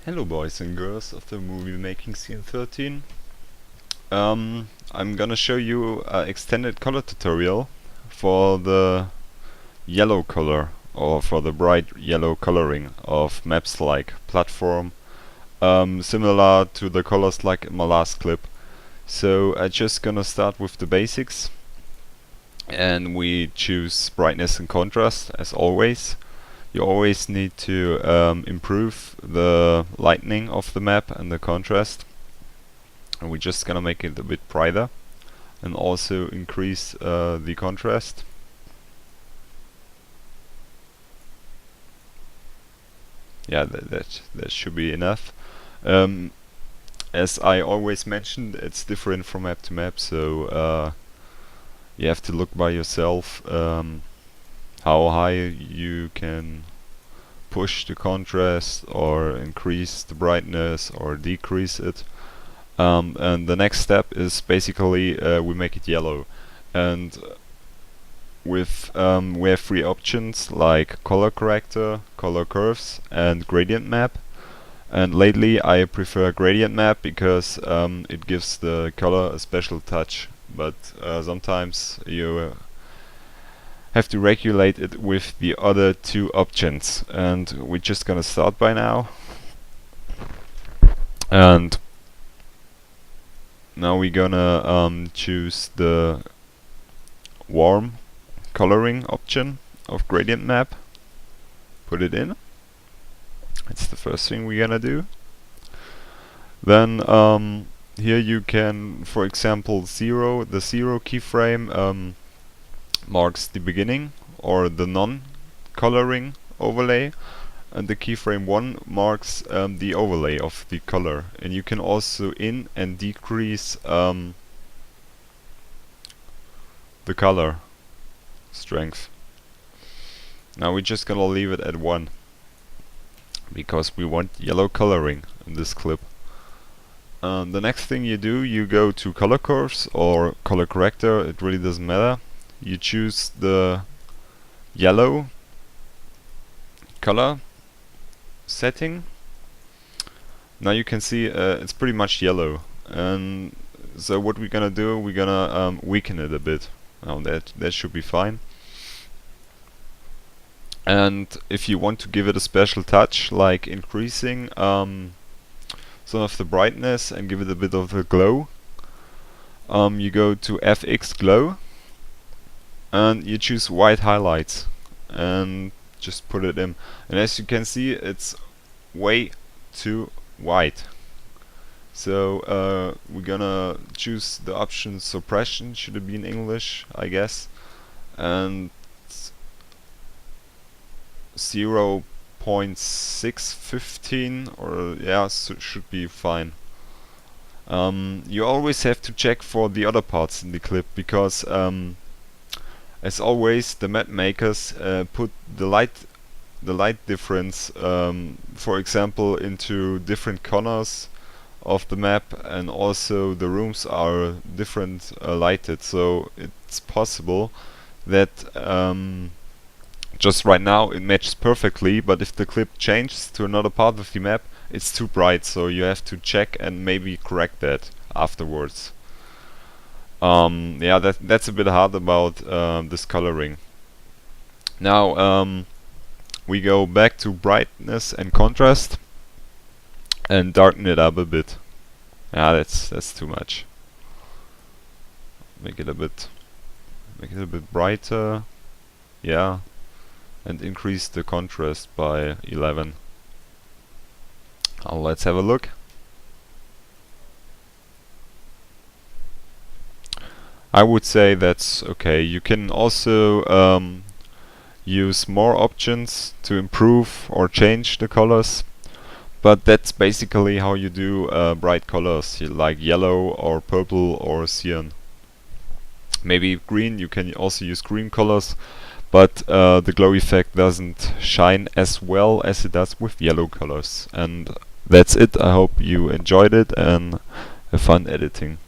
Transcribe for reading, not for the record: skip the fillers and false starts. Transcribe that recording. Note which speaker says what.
Speaker 1: Hello boys and girls of the movie making scene 13. I'm gonna show you an extended color tutorial for the yellow color, or for the bright yellow coloring of maps like platform, similar to the colors like in my last clip. So I'm just gonna start with the basics, and we choose brightness and contrast as always. You always need to improve the lightening of the map and the contrast, and we're just gonna make it a bit brighter and also increase the contrast. Yeah, that should be enough. As I always mentioned, it's different from map to map, so you have to look by yourself how high you can push the contrast or increase the brightness or decrease it. And the next step is basically we make it yellow, and with we have three options like color corrector, color curves, and gradient map. And lately I prefer gradient map because it gives the color a special touch, but sometimes you have to regulate it with the other two options, and we're just gonna start by now. And now we're gonna choose the warm coloring option of gradient map, put it in. That's the first thing we're gonna do. Then here you can, for example, the zero keyframe marks the beginning or the non-coloring overlay, and the keyframe 1 marks the overlay of the color. And you can also in and decrease the color strength. Now we're just gonna leave it at 1 because we want yellow coloring in this clip. The next thing you do, you go to color curves or color corrector, it really doesn't matter. You choose the yellow color setting. Now you can see it's pretty much yellow, and so what we're gonna do, we're gonna weaken it a bit. Now that should be fine. And if you want to give it a special touch, like increasing some of the brightness and give it a bit of a glow, you go to FX glow and you choose white highlights and just put it in. And as you can see, it's way too white. So we're gonna choose the option suppression, should it be in English, I guess, and 0.615, or yeah, should be fine. You always have to check for the other parts in the clip, because as always the map makers put the light difference, for example, into different corners of the map, and also the rooms are different lighted, so it's possible that just right now it matches perfectly, but if the clip changes to another part of the map, it's too bright, so you have to check and maybe correct that afterwards. Yeah, that's a bit hard about this coloring. Now we go back to brightness and contrast and darken it up a bit. Yeah, that's too much. Make it a bit brighter. Yeah, and increase the contrast by 11. Now let's have a look. I would say that's okay. You can also use more options to improve or change the colors, but that's basically how you do bright colors, like yellow or purple or cyan. Maybe green, you can also use green colors, but the glow effect doesn't shine as well as it does with yellow colors. And that's it. I hope you enjoyed it and have fun editing.